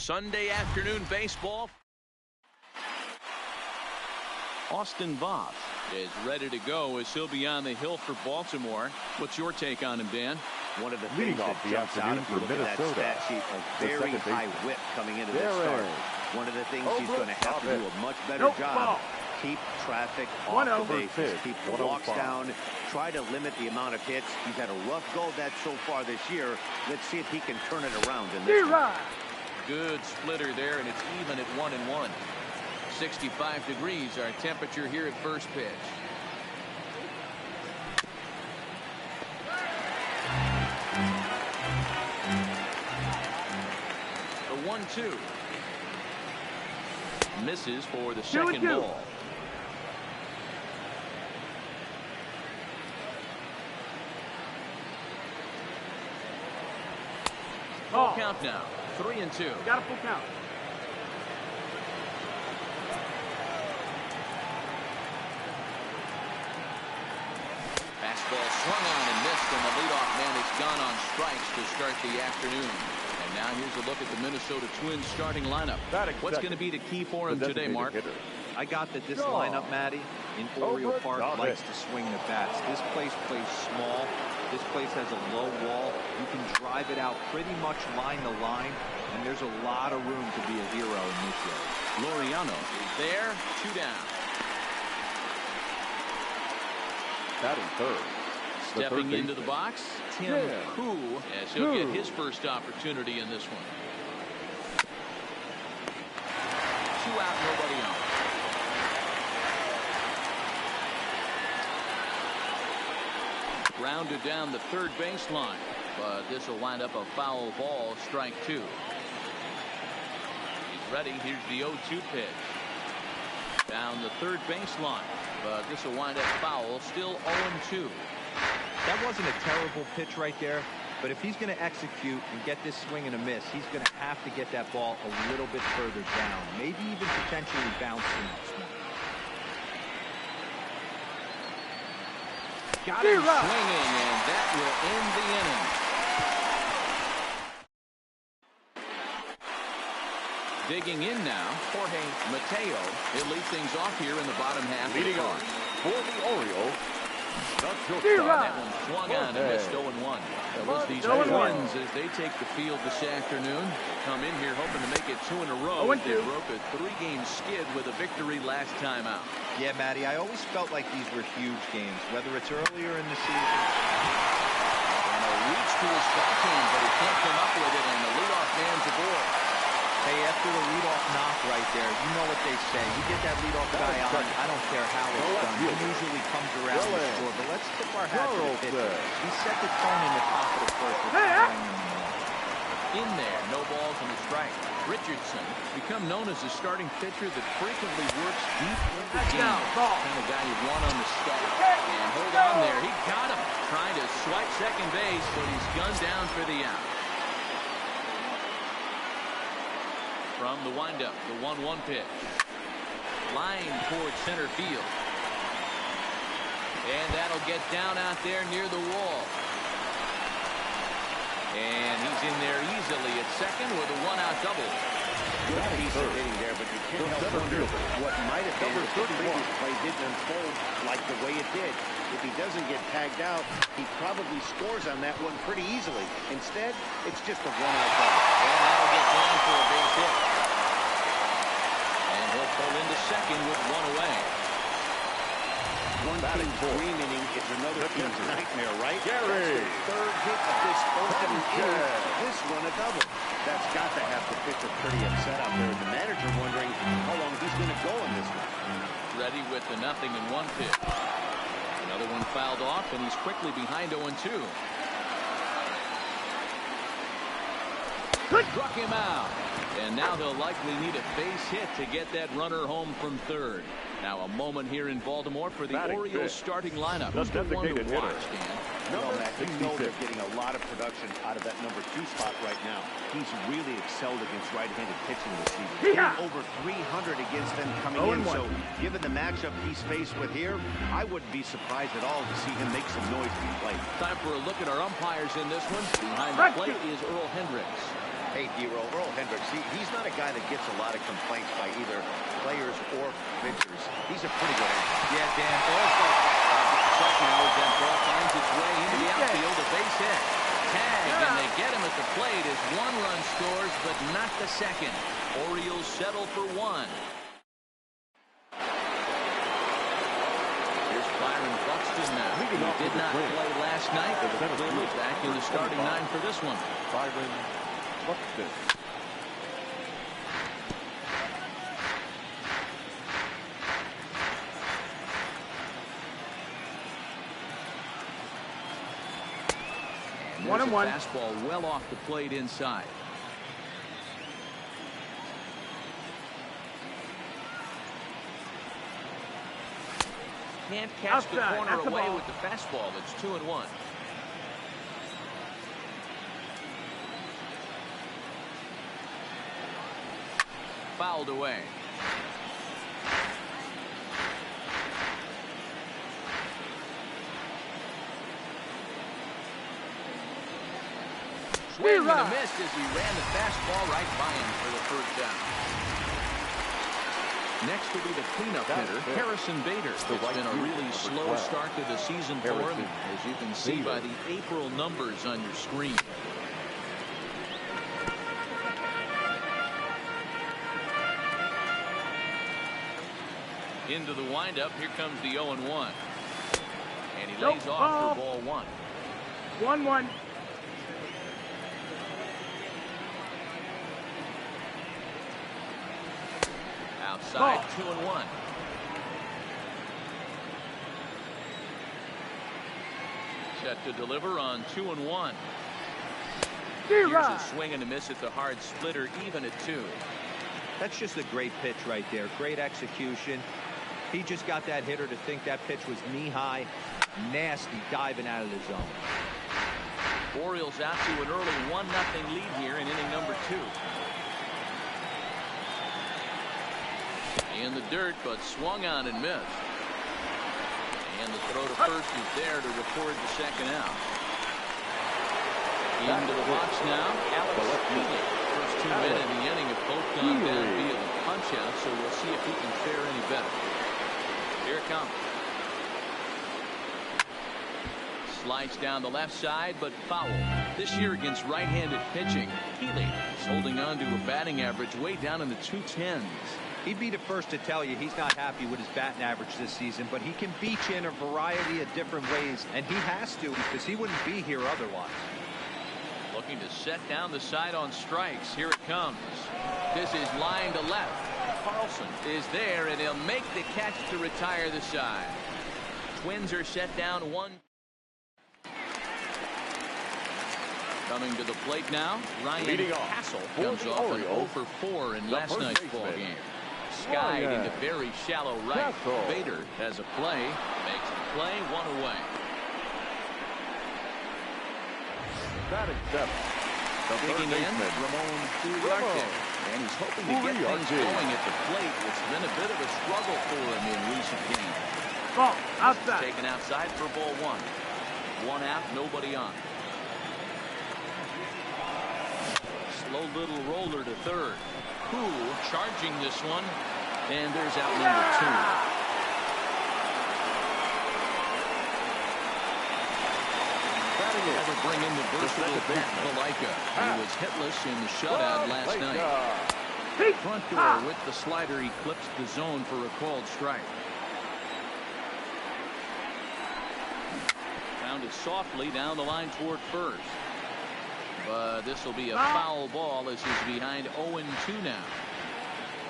Sunday afternoon baseball. Austin Voth is ready to go as he'll be on the hill for Baltimore. What's your take on him, Dan? One of the things that jumps out if you look at that stat sheet, a very high whip coming into this start. One of the things he's going to have to do a much better job. Keep traffic off the bases, keep the walks down, try to limit the amount of hits. He's had a rough go of that so far this year. Let's see if he can turn it around in this one. Good splitter there, and it's even at 1-1. 65 degrees our temperature here at first pitch. The 1-2 misses for the second ball. Full count now. 3-2. Got a full count. Fastball swung on and missed, and the leadoff man is gone on strikes to start the afternoon. And now here's a look at the Minnesota Twins starting lineup. What's going to be the key for him today, Mark? I got that this lineup, Matty, in Oriole Park likes to swing the bats. This place plays small. This place has a low wall. You can drive it out pretty much line to line, and there's a lot of room to be a hero in this game. Laureano is there, 2 down. Batting third. Stepping into the box, Tim Koo, as he'll get his first opportunity in this one. 2 out, nobody on. Grounded down the third baseline, but this will wind up a foul ball, strike 2. He's ready. Here's the 0-2 pitch. Down the third baseline, but this will wind up foul, still 0-2. That wasn't a terrible pitch right there, but if he's going to execute and get this swing and a miss, he's going to have to get that ball a little bit further down, maybe even potentially bouncing that swing. Got him swinging, and that will end the inning. Digging in now, Jorge Mateo. He'll lead things off here in the bottom half. Leading on for the Orioles. That one swung on and missed 0-1. These Twins, as they take the field this afternoon, come in here hoping to make it 2 in a row. They broke a 3-game skid with a victory last time out. Yeah, Matty, I always felt like these were huge games, whether it's earlier in the season. And a reach to his backhand, but he can't come up with it, and the leadoff man's aboard. Hey, after the leadoff knock right there, you know what they say. You get that leadoff guy on, I don't care how it's done. He usually comes around the score, but let's tip our hat to the pitcher. He set the tone in the top of the first with in there, no balls and a strike. Richardson, become known as a starting pitcher that frequently works deep into the game. Kind of guy you want on the staff. And hold on there, he got him. Trying to swipe second base, but he's gunned down for the out. From the windup, the 1-1 pitch. Line towards center field. And that'll get down out there near the wall. And he's in there easily at second with a 1-out double. Good piece of hitting there, but you can't help wonder what might have been if the previous play didn't unfold like the way it did. If he doesn't get tagged out, he probably scores on that one pretty easily. Instead, it's just a 1-out double. And that'll get down for a base hit. And he'll pull into second with 1 away. One team's dream inning, it's another team's nightmare, right? Gary. Third hit of this opening inning. This one a double. That's got to have the pitcher pretty upset out there. The manager wondering how long he's going to go in this one. Ready with the 0-1 pitch. Another one fouled off, and he's quickly behind 0-2. Struck him out. And now they'll likely need a base hit to get that runner home from third. Now a moment here in Baltimore for the Orioles starting lineup. Who's the one to watch, Dan? You know they're getting a lot of production out of that number 2 spot right now. He's really excelled against right-handed pitching this season. Hitting over 300 against them coming in. So given the matchup he's faced with here, I wouldn't be surprised at all to see him make some noise in the plate. Time for a look at our umpires in this one. Behind the plate is Earl Hendricks. Hey, D-Roll, Earl Hendricks, he's not a guy that gets a lot of complaints by either players or pitchers. He's a pretty good umpire. Yeah, Dan, Earl's got second as that ball finds its way into the outfield, a base hit. Tag, and they get him at the plate as one run scores, but not the second. Orioles settle for one. Here's Byron Buxton now. He did not play last night, but clearly back in the starting nine for this one. Byron Buxton. And there's a fastball well off the plate inside. Can't catch the corner away with the fastball. It's 2-1. Fouled away. Swing and a miss as he ran the fastball right by him for the first down. Next will be the cleanup hitter, Harrison Bader. It's been a really slow start to the season for him, as you can see by the April numbers on your screen. Into the windup, here comes the 0-1. And he lays off for ball one. 1-1. Outside, 2-1. Set to deliver on 2-1. Here's a swing and a miss at the hard splitter, even at 2. That's just a great pitch right there. Great execution. He just got that hitter to think that pitch was knee-high. Nasty diving out of the zone. Orioles out to an early 1-0 lead here in inning number 2. In the dirt, but swung on and missed. And the throw to first is there to record the second out. Into the box now, Alex Healy. First 2 men in the inning have both gone down via the punch-out, so we'll see if he can fare any better. Here it comes. Slides down the left side, but foul. This year against right-handed pitching, Healy is holding on to a batting average way down in the 210s. He'd be the first to tell you he's not happy with his batting average this season, but he can beat you in a variety of different ways, and he has to because he wouldn't be here otherwise. Looking to set down the side on strikes. Here it comes. This is line to left. Carlson is there, and he'll make the catch to retire the side. Twins are set down 1. Coming to the plate now, Ryan Castle comes off an 0 for 4 in last night's ball game. Skied into very shallow right. Bader has a play, makes the play, 1 away. Batting 7. Digging in, Ramon Uriarte. And he's hoping to get things going at the plate. It's been a bit of a struggle for him in recent games. Ball outside. Taken outside for ball 1. 1 out, nobody on. Slow little roller to third. Cool charging this one. And there's out number 2. Ever bring in the versatile bat Valika. He was hitless in the shutout last night. Front door with the slider eclipsed the zone for a called strike. Found it softly down the line toward first. But this will be a foul ball as he's behind 0-2 now.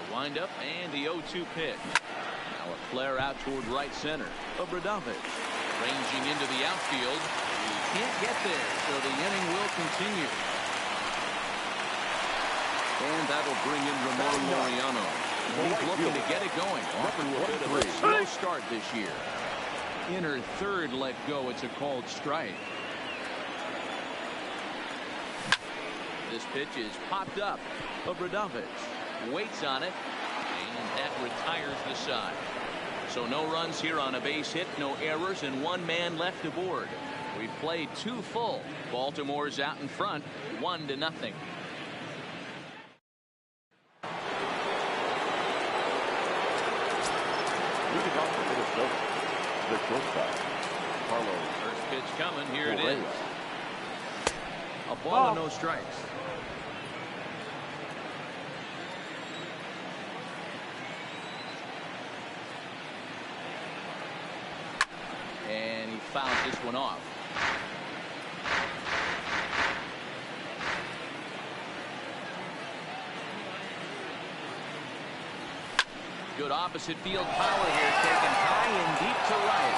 The windup and the 0-2 pitch. Now a flare out toward right center. Obradovich ranging into the outfield. He can't get there, so the inning will continue. And that'll bring in Ramon Laureano. He's looking to get it going. Off to a bit of a slow start this year. Inner third let go. It's a called strike. This pitch is popped up. Obradovich waits on it, and that retires the side. So no runs here on a base hit, no errors, and 1 man left aboard. We've played 2 full. Baltimore's out in front, 1-0. The shortstop, Carlos. First pitch coming. Here it Correa. is. A ball and no strikes. And he fouls this one off. Good opposite field power here, taken high and deep to right.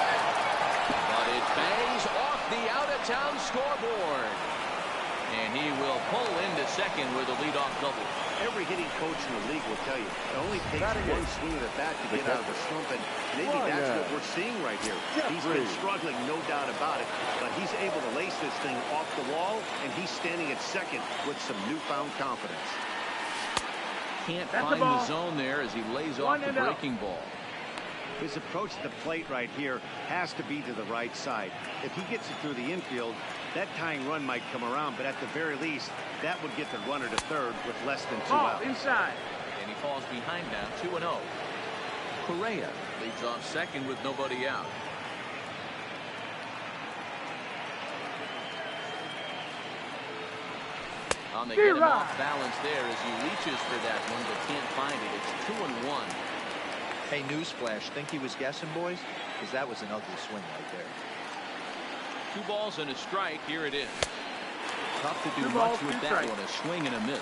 But it bangs off the out-of-town scoreboard. And he will pull into second with a leadoff double. Every hitting coach in the league will tell you it only takes one swing of the bat to get out of the slump, and maybe that's what we're seeing right here. He's been struggling, no doubt about it, but he's able to lace this thing off the wall, and he's standing at second with some newfound confidence. Can't find the zone there as he lays off the breaking ball. His approach to the plate right here has to be to the right side. If he gets it through the infield, that tying run might come around, but at the very least, that would get the runner to third with less than 2 outs. Inside. And he falls behind now, 2-0. Correa leads off second with nobody out. On the get him off balance there as he reaches for that one, but can't find it. It's 2-1. Hey, newsflash, think he was guessing, boys? Because that was an ugly swing right there. 2 balls and a strike. Here it is. Tough to do 2 much balls, with 2 that strikes. one. A swing and a miss.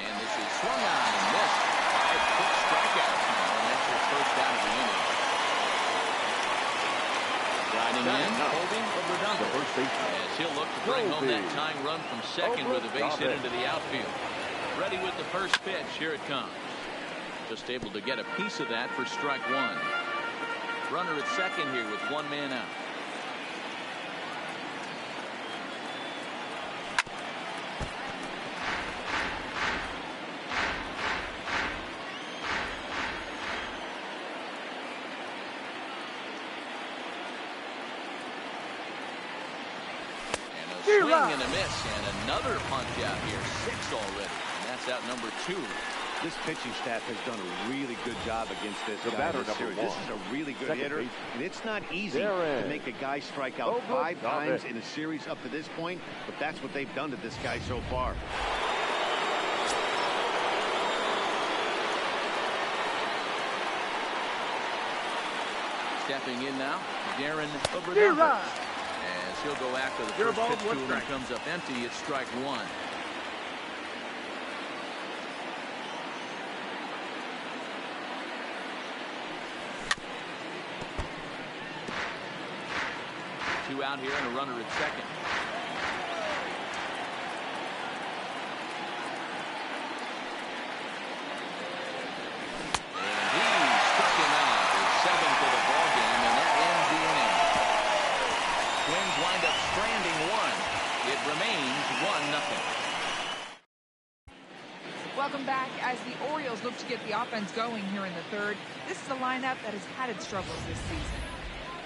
And this is swung on and missed. 5 quick strikeouts now, and that's your first out of the inning. Riding in, holding, The first baseman. as he'll look to bring home that tying run from second with a base hit into the outfield. Ready with the first pitch. Here it comes. Just able to get a piece of that for strike one. Runner at second here with 1 man out. Swing and a miss, and another punch out here. 6 already, and that's out number 2. This pitching staff has done a really good job against this guy in this series. This is a really good hitter, and it's not easy to make a guy strike out 5 times in a series up to this point, but that's what they've done to this guy so far. Stepping in now, Darren Obradovich. As he'll go after the first pitch to him and comes up empty. It's strike one. Two out here and a runner at second. Welcome back. As the Orioles look to get the offense going here in the third, this is a lineup that has had its struggles this season.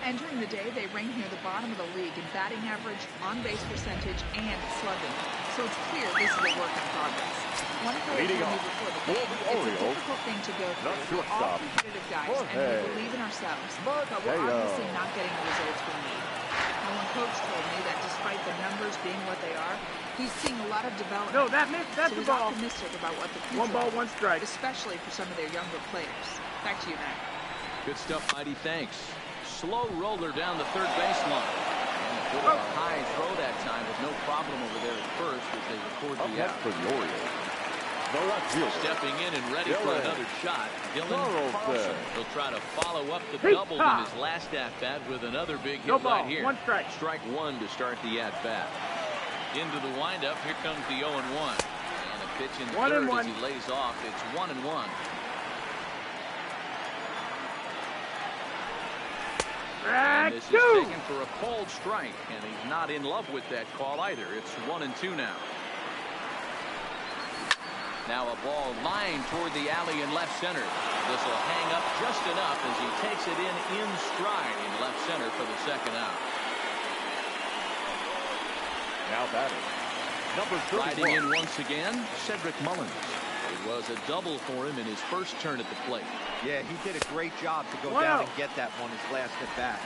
Entering the day, they rank near the bottom of the league in batting average, on-base percentage, and slugging. So it's clear this is a work in progress. One player told me before the game, it's a difficult thing to go through. We're all competitive guys, and we believe in ourselves, but we're obviously not getting the results we need. Now, one coach told me that despite the numbers being what they are, he's seeing a lot of development. No, that's so the he's ball. optimistic about what the future 1 ball, 1 strike. especially for some of their younger players. Back to you, Matt. Good stuff, Mighty. Thanks. Slow roller down the third baseline. And a bit of a high throw that time with no problem over there at first as they record the out. For the Orioles. The left fielder. Stepping in and ready for another shot, Dylan Carlson. He'll try to follow up the double in his last at-bat with another big hit right here. 1 strike. Strike one to start the at-bat. Into the windup, here comes the 0-1. And a pitch in the third as he lays off. It's 1-1. And this is taken for a cold strike, and he's not in love with that call either. It's 1-2 now. Now a ball lined toward the alley in left center. This will hang up just enough as he takes it in stride in left center for the second out. Now batting. Number 31. Riding in once again, Cedric Mullins. It was a double for him in his first turn at the plate. Yeah, he did a great job to go down and get that one his last at bat.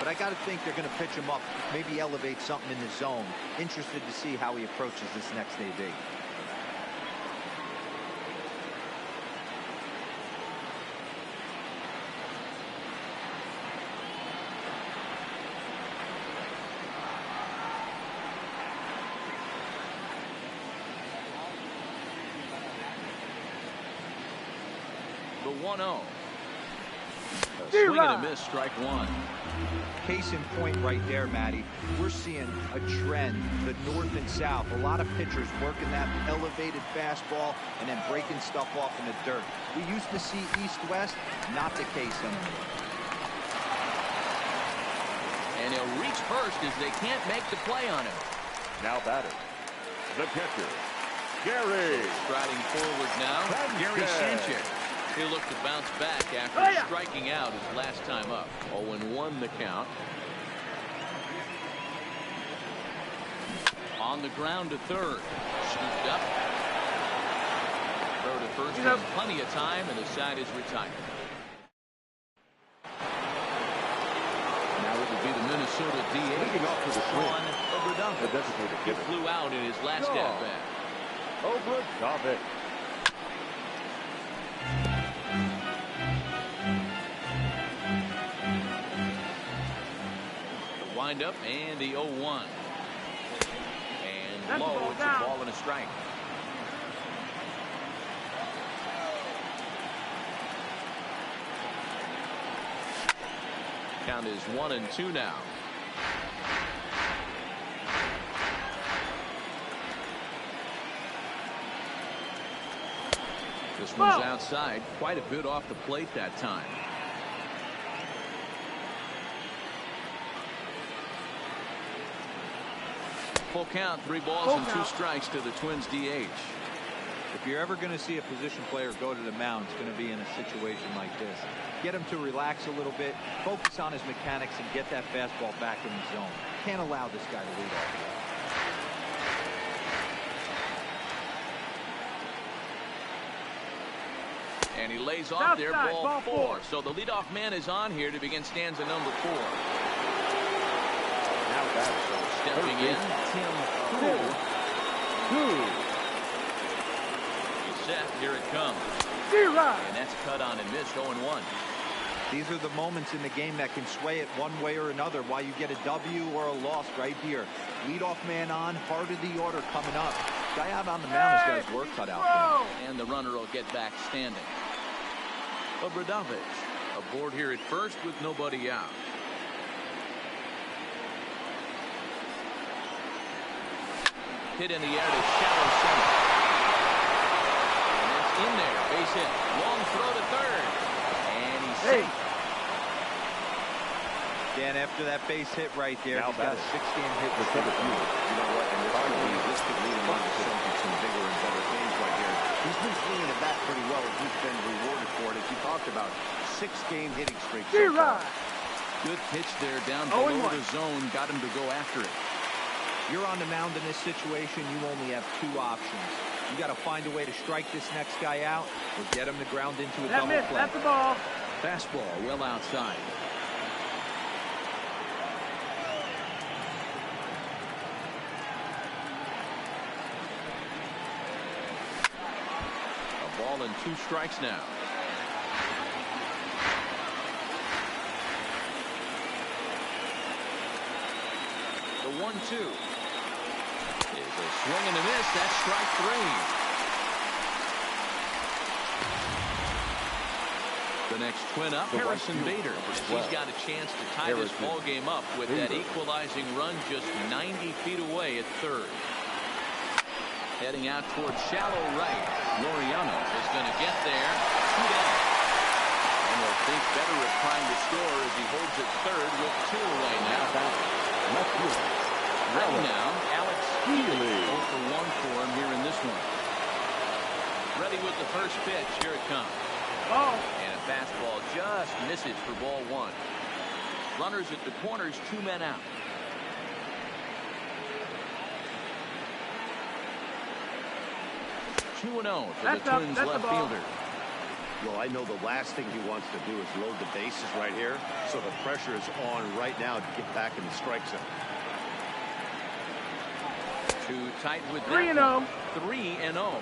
But I got to think they're going to pitch him up, maybe elevate something in the zone. Interested to see how he approaches this next AB. The 1-0. Swing and a miss, strike one. Case in point right there, Matty. We're seeing a trend, the north and south. A lot of pitchers working that elevated fastball and then breaking stuff off in the dirt. We used to see east-west, not the case anymore. And he'll reach first as they can't make the play on him. Now batting. The catcher, Gary. Striding forward now, Gary Sanchez. He'll look to bounce back after striking out his last time up. 0-1 the count. On the ground to third. Scooped up. Throw to first has plenty of time, and the side is retired. Now it will be the Minnesota DH. Leading off to the swing. The designated hitter. He flew out in his last at-bat. Obradovich. Wind up and the 0-1. And low, it's a ball and a strike. Count is 1-2 now. This one's outside, quite a bit off the plate that time. Full count, 3 balls and 2 strikes to the Twins DH. If you're ever going to see a position player go to the mound, it's going to be in a situation like this. Get him to relax a little bit, focus on his mechanics, and get that fastball back in the zone. Can't allow this guy to lead off. And he lays off there, ball 4. So the leadoff man is on here to begin stanza number 4. Now batting. Stepping in, Tim Poole. He's set. Here it comes. And that's cut on and missed. 0-1. These are the moments in the game that can sway it one way or another. Why you get a W or a loss right here. Leadoff man on, heart of the order coming up. Guy out on the mound has got his work cut out for him. And the runner will get back standing. Obradovich aboard here at first with nobody out. Hit in the air to shallow center. And it's in there. Base hit. Long throw to third. And he's safe. Dan, after that base hit right there, now he's got a 6-game hit with You know what? And this could lead him on to some bigger and better things right here. He's been swinging the bat pretty well, and he's been rewarded for it. As you talked about, 6-game hitting streak so far. Good pitch there down below the zone. Got him to go after it. You're on the mound in this situation, you only have 2 options. You got to find a way to strike this next guy out or get him to ground into a double play. That's the ball. Fastball well outside. A ball and 2 strikes now. The 1-2. Is a swing and a miss. That's strike 3. The next twin up, Harrison Bader. He's got a chance to tie this ball game up with that equalizing run just 90 feet away at third. Heading out towards shallow right. Laureano is going to get there. 2 down. And they'll think better of trying to score as he holds it third with 2 away now. Right now, Alex Healy 0 for 1 for him here in this one. Ready with the first pitch. Here it comes. And a fastball just misses for ball 1. Runners at the corners, 2 men out. 2-0 for the Twins left fielder. Well, I know the last thing he wants to do is load the bases right here, so the pressure is on right now to get back in the strike zone. Too tight with 3-0. 3-0.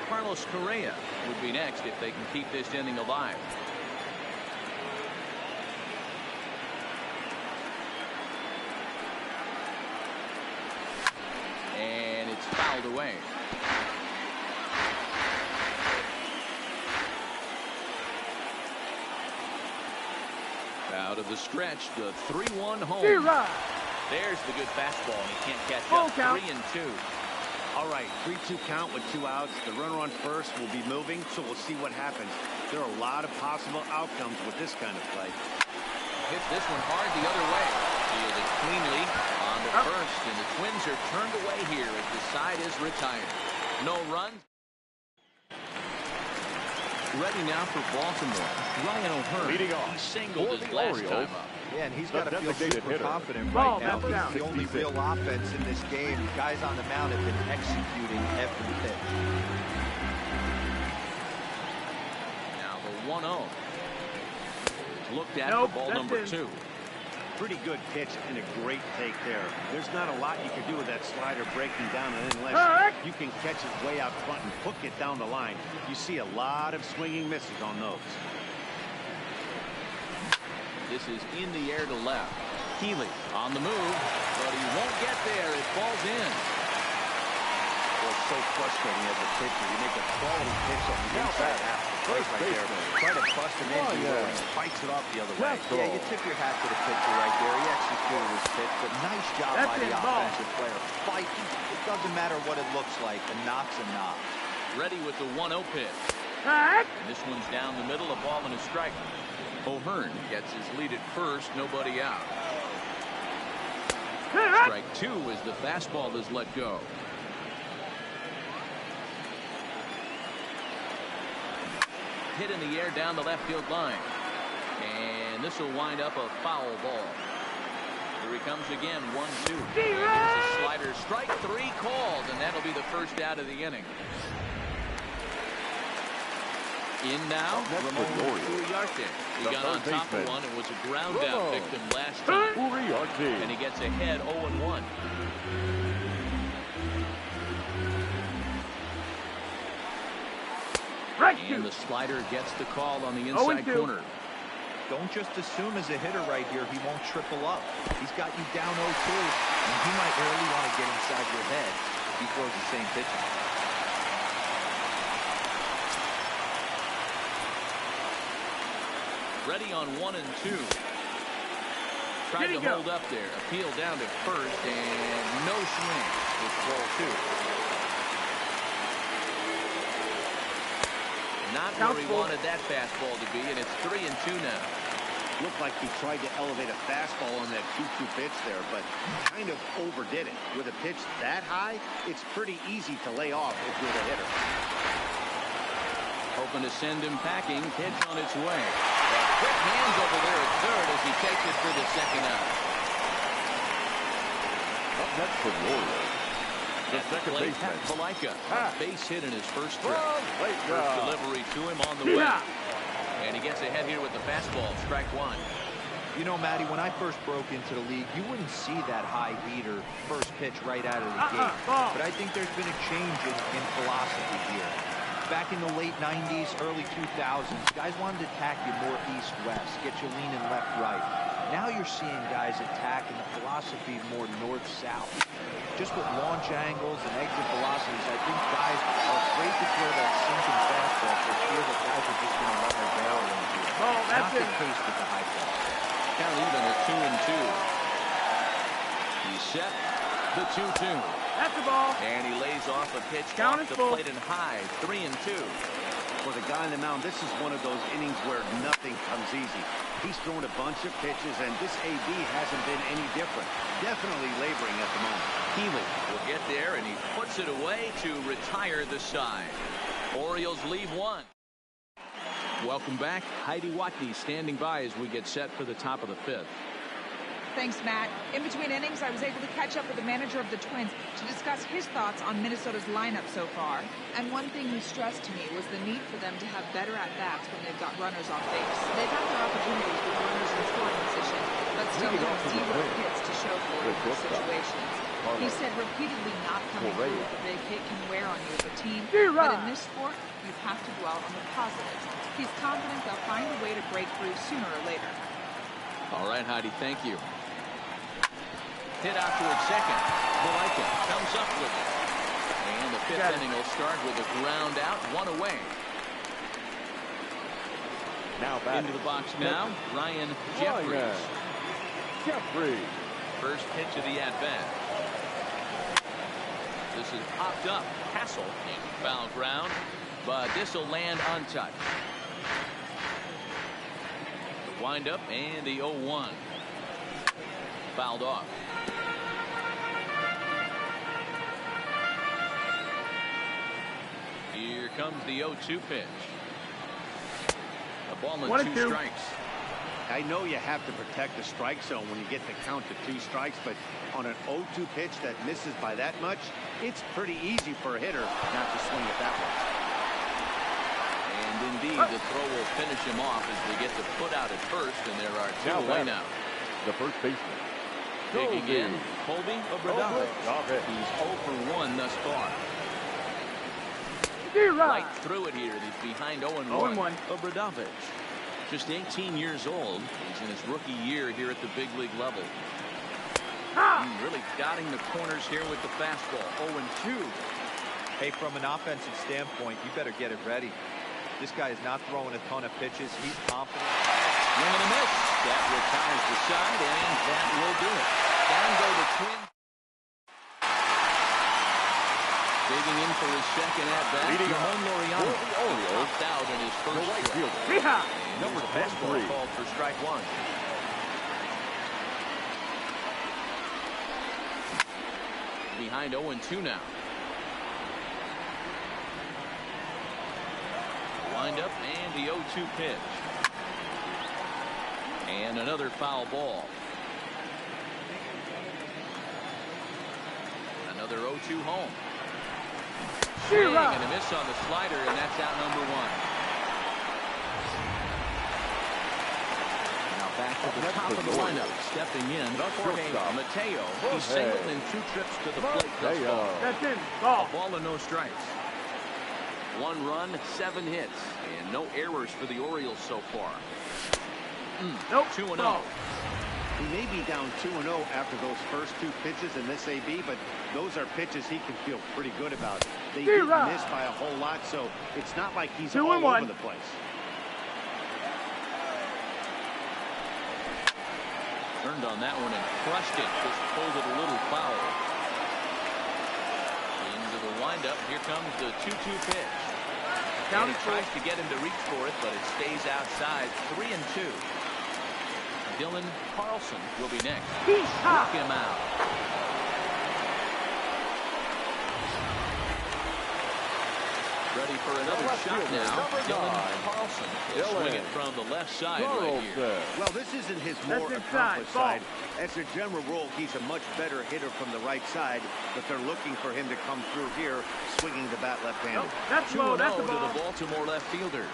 Carlos Correa would be next if they can keep this inning alive. And it's fouled away. Out of the stretch, the 3-1 home. There's the good fastball, and he can't catch up. 3-2. All right, 3-2 count with 2 outs. The runner on first will be moving, so we'll see what happens. There are a lot of possible outcomes with this kind of play. Hits this one hard the other way. Fielded cleanly on the first, and the Twins are turned away here as the side is retired. No runs. Ready now for Baltimore. Ryan O'Hearn. Leading off. He singled his last time up. Yeah, and he's got to feel super confident right now. He's the only real offense in this game. Guys on the mound have been executing every pitch. Now the 1-0. Looked at for ball number 2. Pretty good pitch and a great take there. There's not a lot you can do with that slider breaking down unless you can catch it way out front and hook it down the line. You see a lot of swinging misses on those. This is in the air to left. Healy on the move, but he won't get there. It falls in. Well, it's so frustrating as a pitcher. You make a quality pitch on the inside half of the plate right there. Try to bust him in, and he spikes it off the other way. Yeah, you tip your hat to the pitcher right there. He executed his pitch, but nice job by the offensive player. Fighting. It doesn't matter what it looks like. A knock's a knock. Ready with the 1-0 pitch. And this one's down the middle, a ball and a strike. O'Hearn gets his lead at first, nobody out. Strike 2 as the fastball is let go. Hit in the air down the left field line. And this will wind up a foul ball. Here he comes again, 1-2. And here's a slider. Strike 3 called, and that'll be the first out of the inning. In now, Ramon Uriarte. He got on top of one and was a ground out victim last time. And he gets ahead 0-1. And the slider gets the call on the inside corner. Don't just assume as a hitter right here he won't triple up. He's got you down 0-2, and he might really want to get inside your head if he throws the same pitch. Ready on 1 and 2. Tried to hold up there. Appeal down to first, and no swing. It's ball 2. Not where he wanted that fastball to be, and it's 3-2 now. Looked like he tried to elevate a fastball on that 2-2 pitch there, but kind of overdid it. With a pitch that high, it's pretty easy to lay off if you're the hitter. Hoping to send him packing. Pitch on its way. Quick hands over there at third as he takes it for the second out. Up next for the Orioles, the second baseman, Valaika. Base hit in his first trip. First delivery to him on the way. And he gets ahead here with the fastball. Strike 1. You know, Matty, when I first broke into the league, you wouldn't see that high heater first pitch right out of the gate. But I think there's been a change in philosophy here. Back in the late 90s, early 2000s, guys wanted to attack you more east-west, get you leaning left-right. Now you're seeing guys attack in the philosophy more north-south. Just with launch angles and exit velocities, I think guys are afraid to throw that sinking fastball for fear that guys are just going to run their barrel in here. Not the case with the high ball. Count even at 2-2. He's set. The 2-2. That's the ball. And he lays off a pitch off the plate and high. 3-2. For the guy on the mound, this is one of those innings where nothing comes easy. He's thrown a bunch of pitches, and this AB hasn't been any different. Definitely laboring at the moment. Healy will get there, and he puts it away to retire the side. Orioles leave 1. Welcome back. Heidi Watney standing by as we get set for the top of the 5th. Thanks, Matt. In between innings, I was able to catch up with the manager of the Twins to discuss his thoughts on Minnesota's lineup so far. And one thing he stressed to me was the need for them to have better at-bats when they've got runners on base. They've had their opportunities with runners in scoring position, but still have zero hits to show for it in those situations. He said repeatedly not coming through with a big hit can wear on you as a team, but in this sport, you have to dwell on the positives. He's confident they'll find a way to break through sooner or later. All right, Heidi, thank you. Hit out towards second. Malika comes up with it. And the fifth inning will start with a ground out, one away. Now back into the box now, Ryan Jeffries. First pitch of the at-bat. This is popped up. Castle in foul ground, but this will land untouched. The windup and the 0-1. Fouled off. Here comes the 0-2 pitch. A ball and 2 strikes. I know you have to protect the strike zone when you get the count to 2 strikes, but on an 0-2 pitch that misses by that much, it's pretty easy for a hitter not to swing it that much. And indeed, the throw will finish him off as they get the put out at first, and there are 2 away now. The first baseman. Digging in, Colby Obradovich. He's 0 for 1 thus far. Right through it here. He's behind 0-1. Obradovich, just 18 years old. He's in his rookie year here at the big league level. Really dotting the corners here with the fastball. 0-2. Hey, from an offensive standpoint, you better get it ready. This guy is not throwing a ton of pitches. He's confident. Swing and a miss. That retires the side, and that will do it. Down go the Twins. Digging in for his second at-bat. Ramon Laureano. The Orioles popped out in his first right trip. fielder. Number fastball called for strike 1. Behind 0-2 now. Wind up and the 0-2 pitch. And another foul ball. Another 0-2 home. Swing and a miss on the slider, and that's out number 1. Now back to the top of the lineup. Stepping in, Jorge Mateo. He's singled in 2 trips to the plate thus far. That's in. Ball. A ball and no strikes. 1 run, 7 hits, and no errors for the Orioles so far. 2-0. He may be down 2-0 after those first 2 pitches in this AB, but those are pitches he can feel pretty good about. They didn't miss by a whole lot, so it's not like he's all over the place. Turned on that one and crushed it. Just pulled it a little foul. Into the windup. Here comes the 2-2 pitch. And he tries to get him to reach for it, but it stays outside. 3-2. Dylan Carlson will be next. Knock him out. Ready for another shot now. Dylan Carlson will swing it from the left side right here. Well, this isn't his more accomplished side. As a general rule, he's a much better hitter from the right side, but they're looking for him to come through here, swinging the bat left-handed. That's low. That's the ball. To the Baltimore left fielder.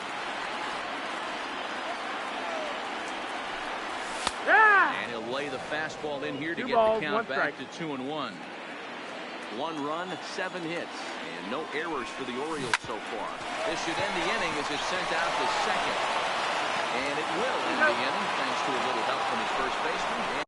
And he'll lay the fastball in here to get the count back to 2-1. 1 run, 7 hits, and no errors for the Orioles so far. This should end the inning as it's sent out to second. And it will end the inning thanks to a little help from his first baseman.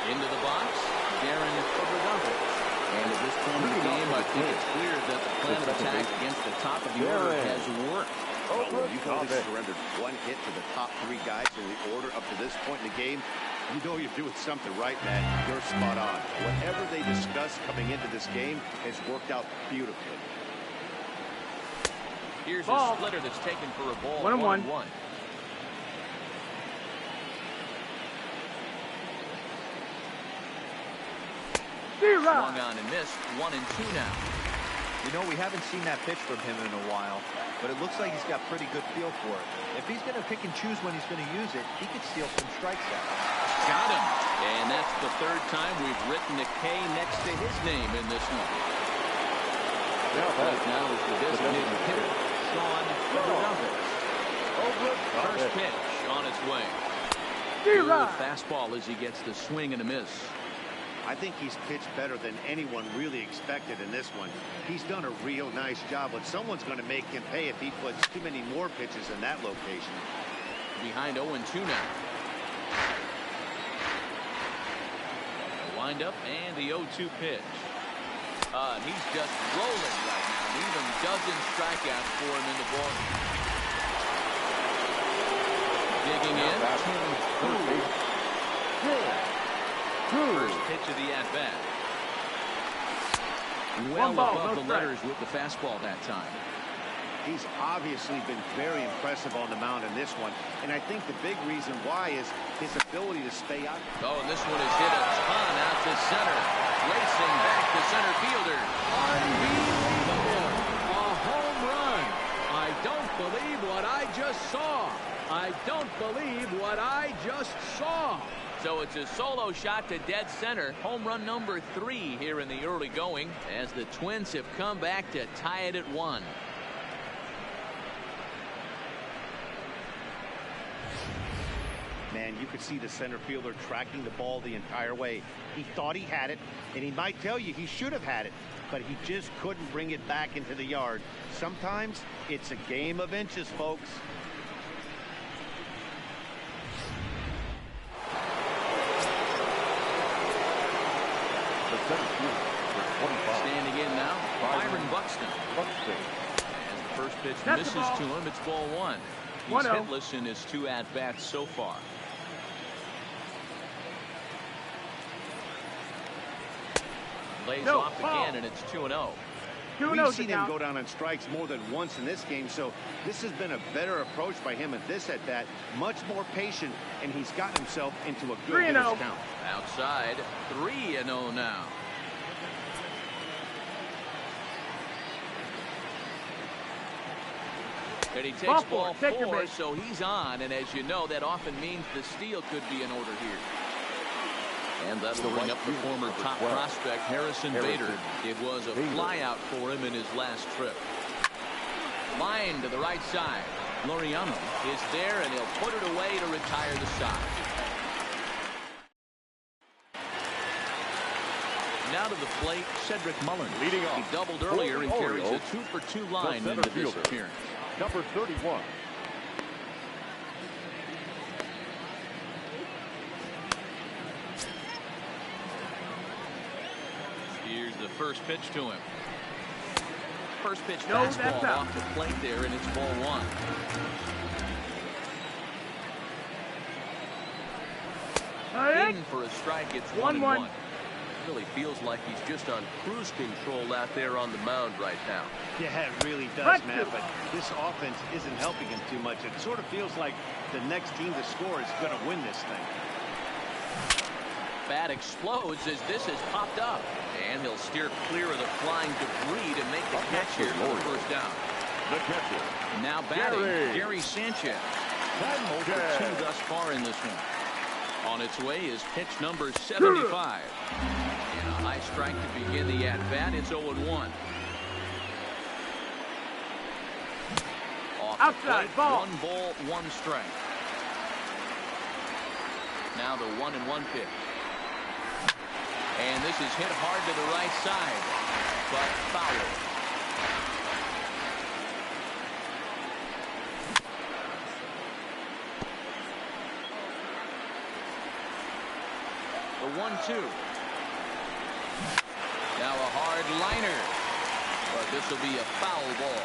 Into the box, Darren Obradovich. And at this point in the game, I think it's clear that the plan of attack against the top of the order has worked. Well, you know they surrendered one hit to the top three guys in the order up to this point in the game. You know you're doing something right, man. You're spot on. Whatever they discussed coming into this game has worked out beautifully. Here's a splitter that's taken for a ball. 1-1. Swung on and missed. 1-2 now. You know, we haven't seen that pitch from him in a while, but it looks like he's got pretty good feel for it. If he's going to pick and choose when he's going to use it, he could steal some strikes out. Got him. And that's the third time we've written a K next to his name in this one. Right now is the designated hitter, Sean Obradovich. First pitch on its way. Good fastball as he gets the swing and a miss. I think he's pitched better than anyone really expected in this one. He's done a real nice job, but someone's going to make him pay if he puts too many more pitches in that location. Behind 0-2 now. The windup and the 0-2 pitch. He's just rolling right now. Even dozen strikeouts for him in the ball. Digging in. First pitch of the at-bat. Well above the letters with the fastball that time. He's obviously been very impressive on the mound in this one, and I think the big reason why is his ability to stay out. Oh, and this one is hit a ton out to center. Racing back to center fielder. Unbelievable. A home run. I don't believe what I just saw. I don't believe what I just saw. So it's a solo shot to dead center. Home run number 3 here in the early going as the Twins have come back to tie it at 1. Man, you could see the center fielder tracking the ball the entire way. He thought he had it, and he might tell you he should have had it, but he just couldn't bring it back into the yard. Sometimes it's a game of inches, folks. Standing in now, Byron Buxton. As the first pitch misses to him, it's ball 1. He's hitless in his 2 at-bats so far. Lays off again, and it's 2-0. We've seen him go down on strikes more than once in this game, so this has been a better approach by him at this at-bat. Much more patient, and he's gotten himself into a good hitter's count. Outside, 3-0 now. And he takes ball 4, so he's on, and as you know, that often means the steal could be in order here. And that'll bring up the former top prospect, Harrison Bader. It was a flyout for him in his last trip. Line to the right side. Laureano is there, and he'll put it away to retire the side. Now to the plate, Cedric Mullins. Leading off. He doubled earlier and carries a 2-for-2 line into this appearance. Number 31. Here's the first pitch to him. First pitch fastball off the plate there, and it's ball 1. In for a strike, it's 1-1. Really feels like he's just on cruise control out there on the mound right now. Yeah, it really does, Matt, but this offense isn't helping him too much. It sort of feels like the next team to score is going to win this thing. Bat explodes as this has popped up, and he'll steer clear of the flying debris to make the catch here for the first down. The catcher. Now batting, Gary Sanchez. 0 for 2 thus far in this one. On its way is pitch number 75. And a high strike to begin the at-bat. It's 0-1. Off Outside, the plate, ball. 1 ball, 1 strike. Now the 1-1 pitch. And this is hit hard to the right side, but foul. The 1-2. Now a hard liner. But this will be a foul ball.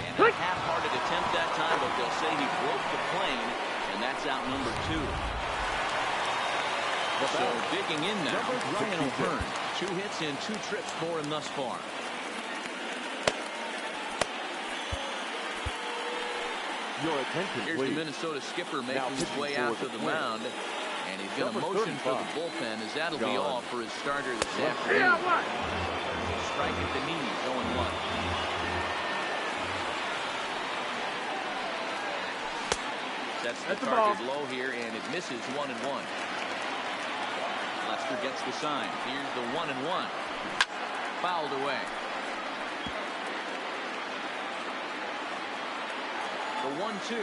And a half-hearted attempt that time, but they'll say he broke the plane, and that's out number 2. So digging in now, Ryan O'Hearn. 2 hits in 2 trips for him thus far. Your attention, Here's please. the Minnesota skipper making Now his way out to the mound. And he's going to motion for the bullpen, as that'll be all for his starter this afternoon. Strike at the knees, 0-1. Sets the target low here, and it misses 1-1. Lester gets the sign. Here's the 1-1. Fouled away. The 1-2.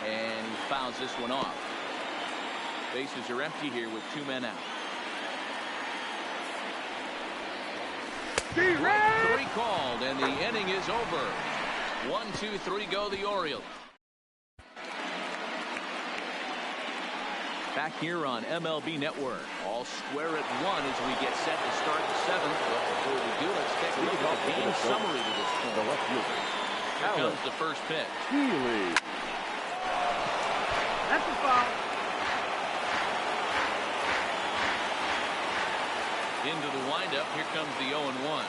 And he fouls this one off. Bases are empty here with 2 men out. 3 called, and the inning is over. 1-2-3 go the Orioles. Back here on MLB Network. All square at 1 as we get set to start the 7th. But before we do, let's take a look at the game summary to this point. Here comes the first pitch. That's a foul. Into the windup. Here comes the 0-1.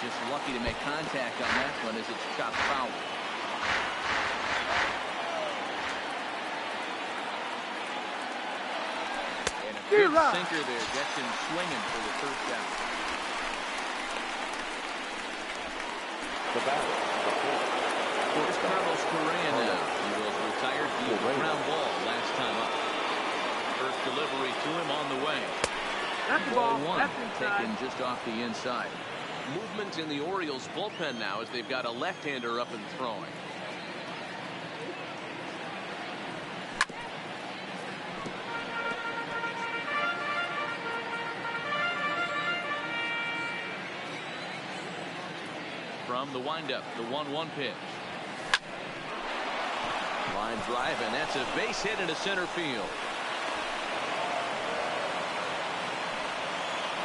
Just lucky to make contact on that one as it's chopped foul. And a good sinker there gets him swinging for the first out. The batter, Here's Carlos Correa now. He was retired via ground ball last time up. First delivery to him on the way. That's the ball. 1, That's inside. taken just off the inside. Movement in the Orioles bullpen now as they've got a left-hander up and throwing. From the windup, the 1-1 pitch. Line drive, and that's a base hit into center field.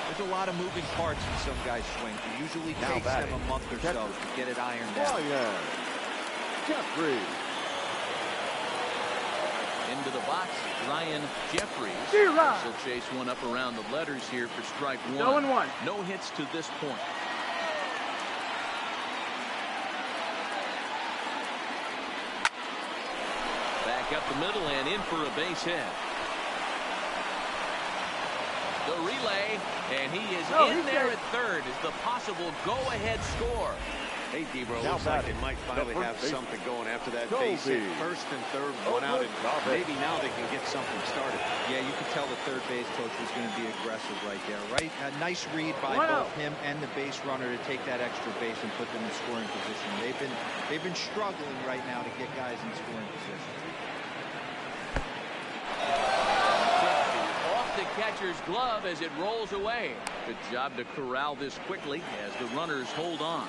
There's a lot of moving parts in some guys' swing. It usually takes them a month or so to get it ironed out. Jeffrey. Into the box, Ryan Jeffries. He'll chase one up around the letters here for strike 1. 0-1. No hits to this point. Back up the middle and in for a base hit. The relay, and he is in there at third as the possible go-ahead score. Hey, D-Bro, looks like they might finally have something going after that base hit. First and third, 1 out, and maybe now they can get something started. Yeah, you can tell the third base coach was going to be aggressive right there, right? A nice read by both him and the base runner to take that extra base and put them in scoring position. They've been struggling right now to get guys in scoring position. The catcher's glove as it rolls away. Good job to corral this quickly as the runners hold on.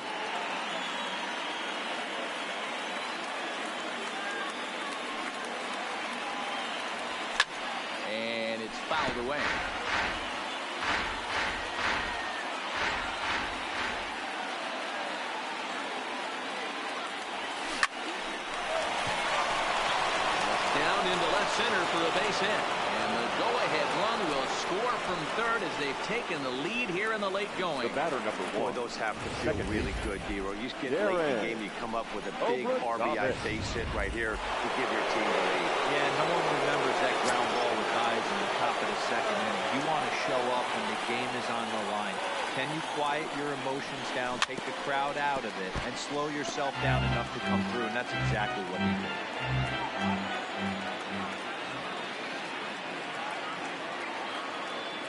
And it's fouled away. Down into left center for a base hit. And the go-ahead run will score from third as they've taken the lead here in the late going. The batter, number 1. Boy, those have to feel really good, D-Ro. You get late in the game, you come up with a big RBI base hit right here to give your team the lead. Yeah, no one remembers that ground ball with eyes in the top of the second inning. You want to show up when the game is on the line. Can you quiet your emotions down, take the crowd out of it, and slow yourself down enough to come through? And that's exactly what he did.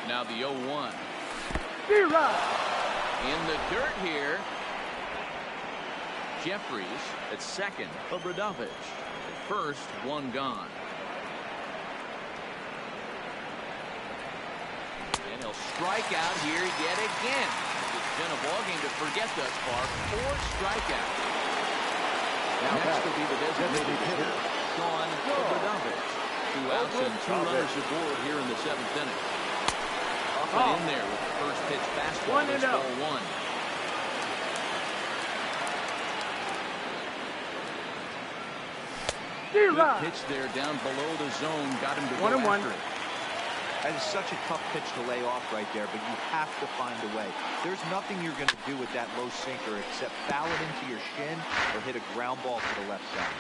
Now the 0-1. In the dirt here. Jeffries at second. Obradovich at first. 1 gone. And he'll strike out here yet again. It's been a ballgame to forget thus far. 4 strikeouts. Next will be the designated hitter, Sean Bogdanovich. 2 outs and 2 runners aboard here in the 7th inning. Up and in there with the first pitch fastball. It's ball 1. Good pitch there down below the zone. Got him to go after it. That is such a tough pitch to lay off right there, but you have to find a way. There's nothing you're going to do with that low sinker except foul it into your shin or hit a ground ball to the left side.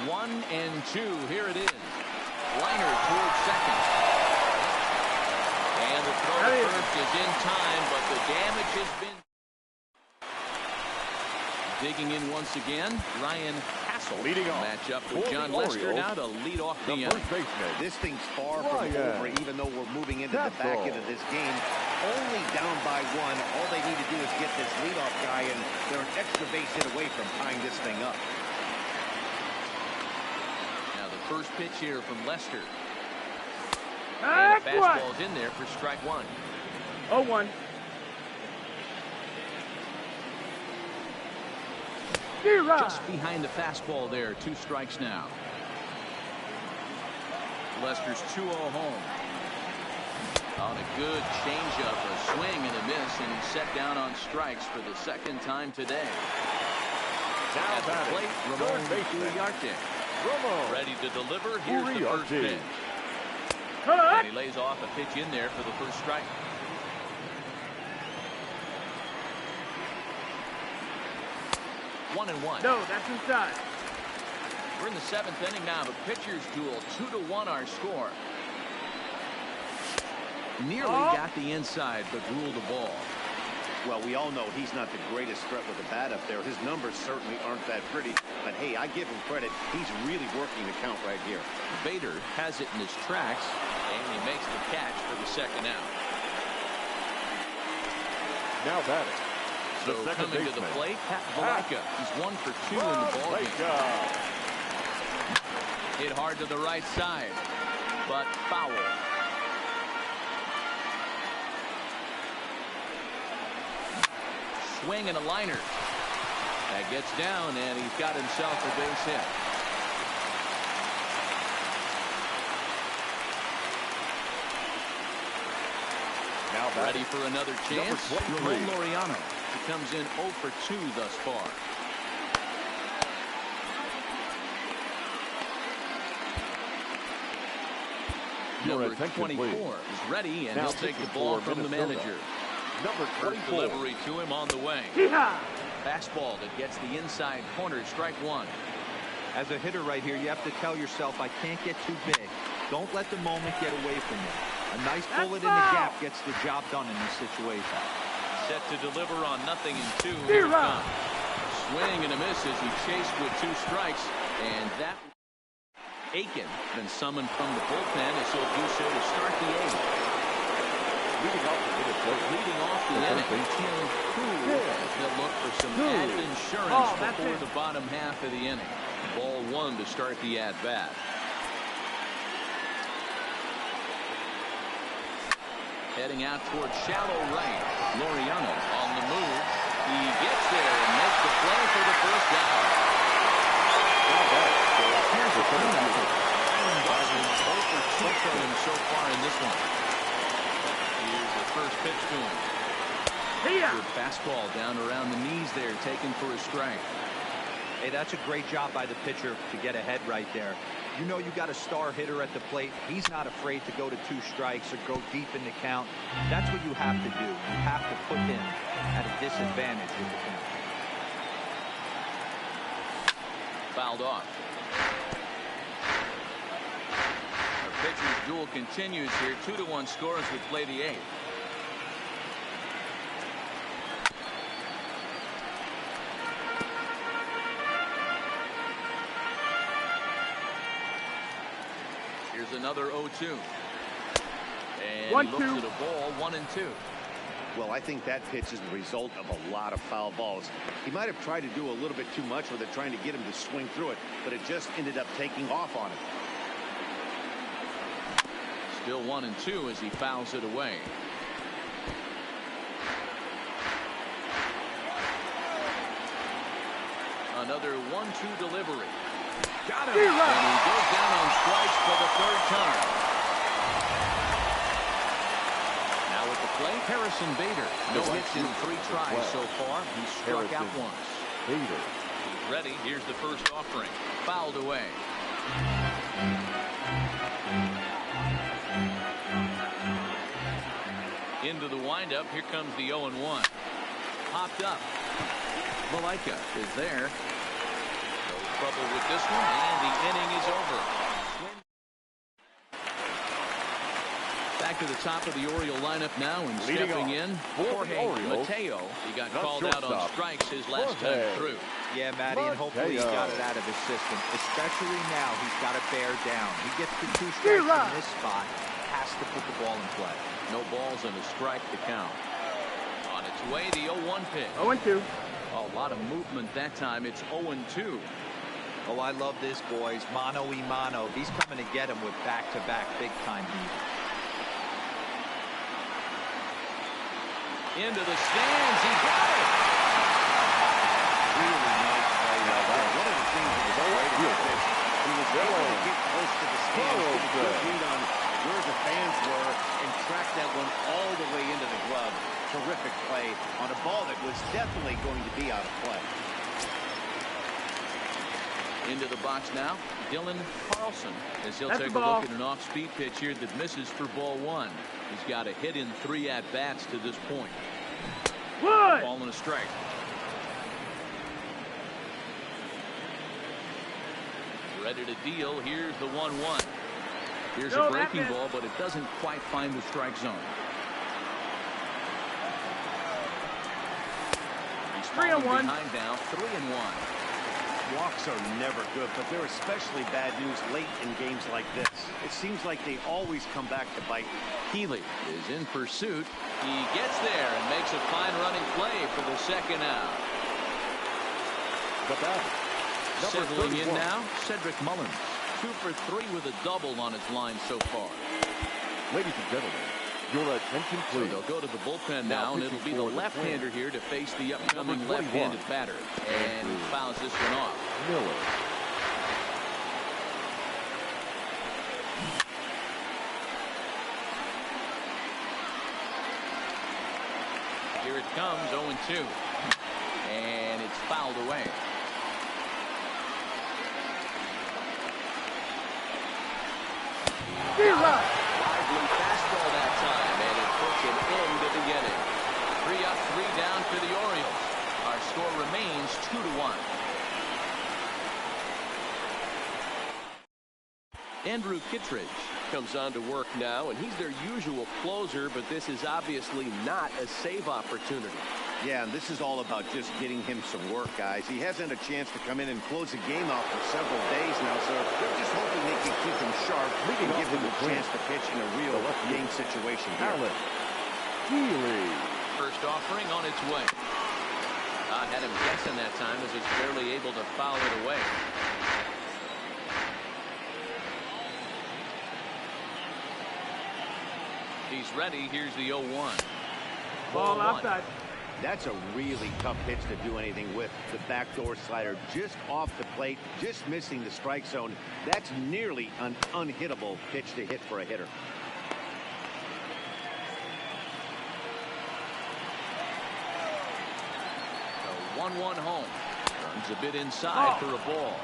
One and two. Here it is. Liner towards second. And the throw to first is in time, but the damage has been. Digging in once again, Ryan Hassel. Leading off. Match up with John Lester now to lead off the inning. This thing's far from over, even though we're moving into the back end of this game. Only down by 1. All they need to do is get this leadoff guy, and they're an extra base hit away from tying this thing up. Now the first pitch here from Lester. And the fastball's in there for strike 1. 0-1. Just behind the fastball there. 2 strikes now. Lester's 2-0 home. On a good changeup, a swing and a miss, and he's set down on strikes for the 2nd time today. At the plate, Ramon Uriarte. Ready to deliver. Here's the first pitch. And he lays off a pitch in there for the first strike. One and one. No, that's inside. We're in the 7th inning now. The pitcher's duel. 2-1 our score. Nearly got the inside, but ruled the ball. Well, we all know he's not the greatest threat with the bat up there. His numbers certainly aren't that pretty. But, hey, I give him credit. He's really working the count right here. Bader has it in his tracks, and he makes the catch for the 2nd out. Now batting. So coming to the plate, Pat Valaika. He's 1 for 2 in the ballgame. Hit hard to the right side, but foul. Swing and a liner. That gets down, and he's got himself a base hit. Now ready for another chance. Ramon Laureano. He comes in 0 for 2 thus far. Number 24 is ready, and he'll take the ball from the manager. Number 24. Delivery to him on the way. Fastball that gets the inside corner. Strike 1. As a hitter right here, you have to tell yourself, I can't get too big. Don't let the moment get away from you. A nice bullet in the gap gets the job done in this situation. Set to deliver on 0-2. Here it comes. Swing and a miss as he chased with 2 strikes, and that Aiken been summoned from the bullpen, as he'll do so to start the 8th. Leading off the inning, Tim Cool will look for some added insurance before the bottom half of the inning. Ball 1 to start the at-bat. Heading out towards shallow right. Laureano on the move. He gets there and makes the play for the first out. Here's the thing. 0 for 2 from him so far in this one. Here's the first pitch to him. Good fastball down around the knees there, taken for a strike. Hey, that's a great job by the pitcher to get ahead right there. You know you got a star hitter at the plate. He's not afraid to go to 2 strikes or go deep in the count. That's what you have to do. You have to put him at a disadvantage in the count. Fouled off. Our pitcher's duel continues here. 2-1 scores with play the 8th. Here's another 0-2. And he looks at a ball, 1-2. Well, I think that pitch is the result of a lot of foul balls. He might have tried to do a little bit too much with it, trying to get him to swing through it, but it just ended up taking off on him. Still 1-2 as he fouls it away. Another 1-2 delivery. Got him. And he goes down on strikes for the third time. Now at the plate, Harrison Bader. No hits in 3 tries so far. He's struck out once. Bader. He's ready. Here's the first offering. Fouled away. Into the windup. Here comes the 0-1. Popped up. Malaika is there. No trouble with this one, and the inning is over. Back to the top of the Oriole lineup now, and stepping in, Jorge Mateo. He got called out on strikes his last time through. Yeah, Matty, and hopefully he got it out of his system. Especially now, he's got to bear down. He gets the 2 strikes in this spot. Has to put the ball in play. No balls and a strike to count. On its way, the 0-1 pitch. 0-2. A lot of movement that time. It's 0-2. Oh, I love this, boys. Mano-y-mano. He's coming to get him with back-to-back big-time heat. Into the stands. He got it. Really nice play right there. One of the things that was great about this, he was able to get close to the stands, get a good read on where the fans were, and track that one all the way into the glove. Terrific play on a ball that was definitely going to be out of play. Into the box now, Dylan Carlson, as he'll That's take a the ball. look at an off-speed pitch here that misses for ball 1. He's got a hit in 3 at-bats to this point. Wood. Ball and a strike. Ready to deal. Here's the 1-1. Here's a breaking ball, but it doesn't quite find the strike zone. He's 3-1 behind now, 3-1. Walks are never good, but they're especially bad news late in games like this. It seems like they always come back to bite. Healy is in pursuit. He gets there and makes a fine running play for the second out. The batter, number Settling in 31. now, Cedric Mullins. 2 for 3 with a double on his line so far. Ladies and gentlemen, your attention So please. they'll go to the bullpen now, and it'll be the left-hander here to face the upcoming Number 21. left-handed batter. And he fouls this one off. Miller. Here it comes, 0-2. And it's fouled away. Lively fastball that time, and it puts an end to the inning. 3 up, 3 down for the Orioles. Our score remains 2-1. Andrew Kittredge comes on to work now, and he's their usual closer, but this is obviously not a save opportunity. Yeah, and this is all about just getting him some work, guys. He hasn't had a chance to come in and close the game out for several days now, so they're just hoping they can keep him sharp. We can give him a chance to pitch in a real game situation here. Healy. First offering on its way. I had him guessing that time as he's barely able to foul it away. He's ready. Here's the 0-1. Ball outside. That's a really tough pitch to do anything with. The backdoor slider just off the plate, just missing the strike zone. That's nearly an unhittable pitch to hit for a hitter. The 1-1 home. Runs a bit inside for a ball.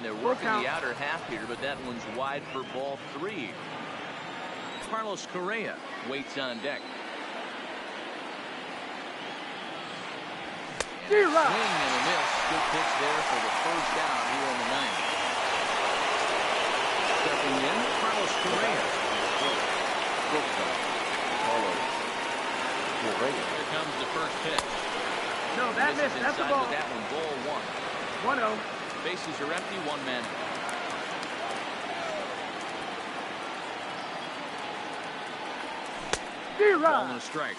They're working the outer half here, but that one's wide for ball 3. Carlos Correa waits on deck. Swing and a miss. Good pitch there for the first out here in the 9th. Stepping in, Carlos Correa. Here comes the first pitch. No, that missed. That's the ball. That one, ball 1. 1-0. Bases are empty, 1 man. Ball and a strike.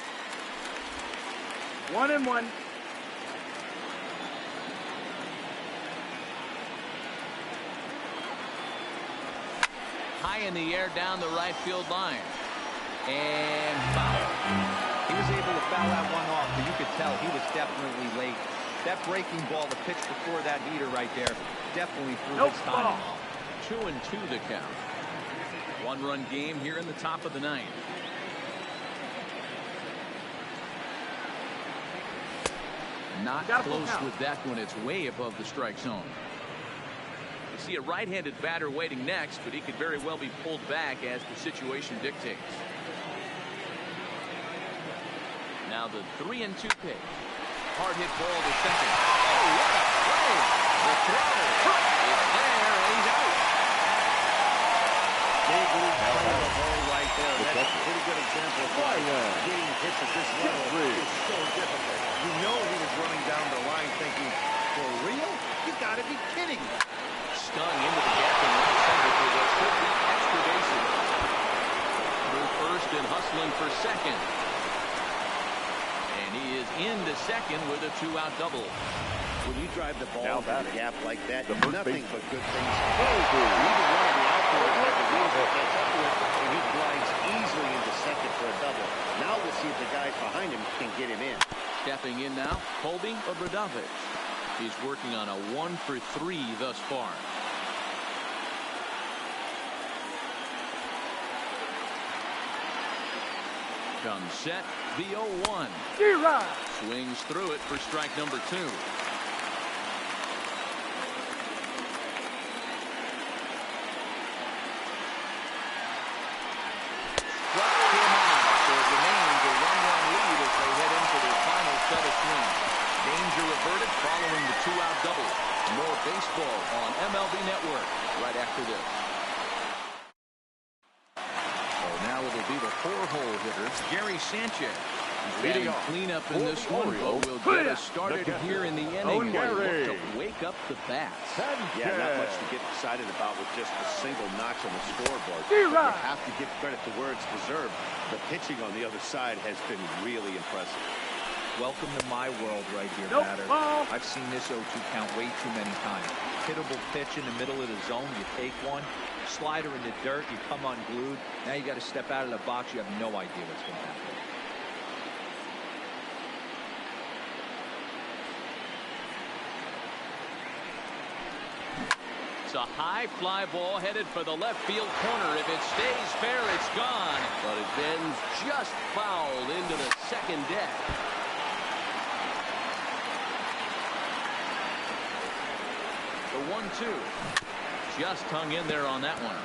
1-1. High in the air down the right field line. And foul. He was able to foul that one off, but you could tell he was definitely late. That breaking ball, the pitch before that heater right there, definitely threw his timing off. 2-2 the count. One-run game here in the top of the ninth. Not close with that one. It's way above the strike zone. You see a right-handed batter waiting next, but he could very well be pulled back as the situation dictates. Now the 3-2 pitch. Hard hit ball to second. Oh, what a play! The throw. It's there, and he's out. Big league play of the hole right there. That's a pretty good example of why getting hits at this level is so difficult. You know he was running down the line thinking, for real? You gotta be kidding me. Stung into the gap in right center for what could be extra bases. Through first and hustling for second. And he is into second with a 2-out double. When you drive the ball into the gap like that, nothing but good things. Oh, Even one of the outfielders had the wheels to catch up to it, and he glides easily into second for a double. Now we'll see if the guys behind him can get him in. Stepping in now, Colby or Bradovich. He's working on a 1-for-3 thus far. Comes set, the 0-1. Swings through it for strike number 2. Averted following the 2-out double. More baseball on MLB Network right after this. So now it'll be the 4-hole hitter, Gary Sanchez. He's leading cleanup in this one, but will get us started here in the inning. To wake up the bats. Yeah, not much to get excited about with just a single notch on the scoreboard. You have to give credit to where it's deserved. The pitching on the other side has been really impressive. Welcome to my world right here, batter. I've seen this 0-2 count way too many times. Hittable pitch in the middle of the zone, you take one. Slider in the dirt, you come unglued. Now you got to step out of the box. You have no idea what's going to happen. It's a high fly ball headed for the left field corner. If it stays fair, it's gone. But it bends just foul into the second deck. The 1-2. Just hung in there on that one.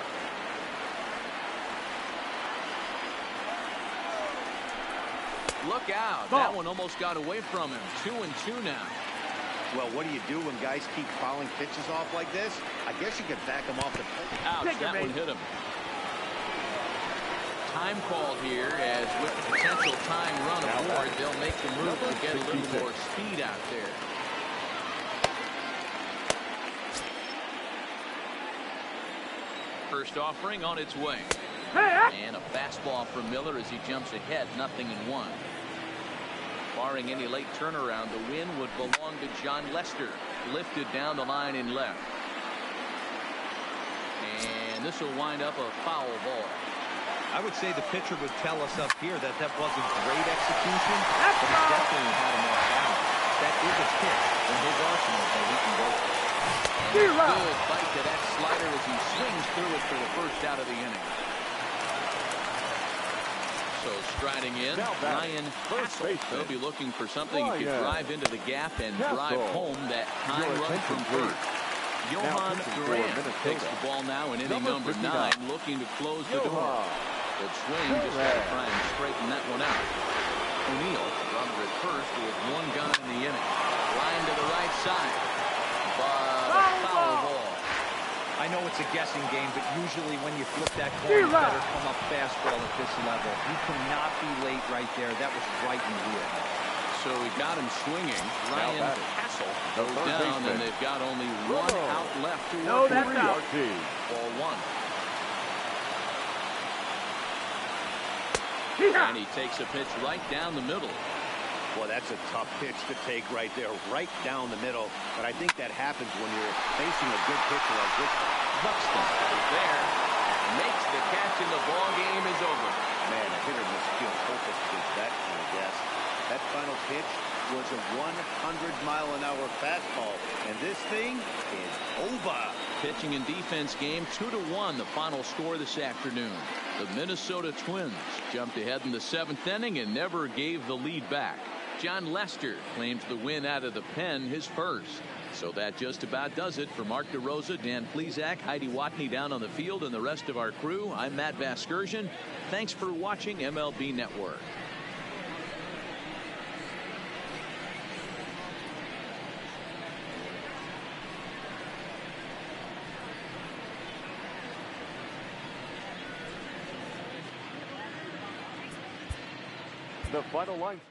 Look out. That one almost got away from him. 2-2 now. Well, what do you do when guys keep fouling pitches off like this? I guess you could back them off the plate. Ouch, that one hit him. Time called here, as with the potential tying run aboard, they'll make the move to get a little more speed out there. First offering on its way. And a fastball from Miller as he jumps ahead, 0-1. Barring any late turnaround, the win would belong to John Lester. Lifted down the line in left. And this will wind up a foul ball. I would say the pitcher would tell us up here that that wasn't great execution, but he definitely had him off balance. That is a pitch in his arsenal that he can go for. Good bite to that slider as he swings through it for the first out of the inning. So striding in, Ryan Hassel. They'll be looking for something he could drive into the gap and drive home that time run from first. Johan Duran takes the ball now in inning number 9, looking to close the door. Good swing, just got to try and straighten that one out. O'Neill, runner at first with one gun in the inning. Line to the right side. But a foul ball. I know it's a guessing game, but usually when you flip that coin, you better come up fastball at this level. You cannot be late right there. That was right in the wheel. So he got him swinging. Ryan Hassel goes down, and they've got only one out left to work with. Ball 1. And he takes a pitch right down the middle. Well, that's a tough pitch to take right there, right down the middle. But I think that happens when you're facing a good pitcher like this. Buxton is there, makes the catch, and the ball game is over. Man, a hitter must feel focused against that kind of gas. That final pitch was a 100-mile-an-hour fastball, and this thing is over. Pitching and defense game 2-1, the final score this afternoon. The Minnesota Twins jumped ahead in the 7th inning and never gave the lead back. John Lester claims the win out of the pen, his first. So that just about does it. For Mark DeRosa, Dan Plesac, Heidi Watney down on the field, and the rest of our crew, I'm Matt Vasgersian. Thanks for watching MLB Network. The final line.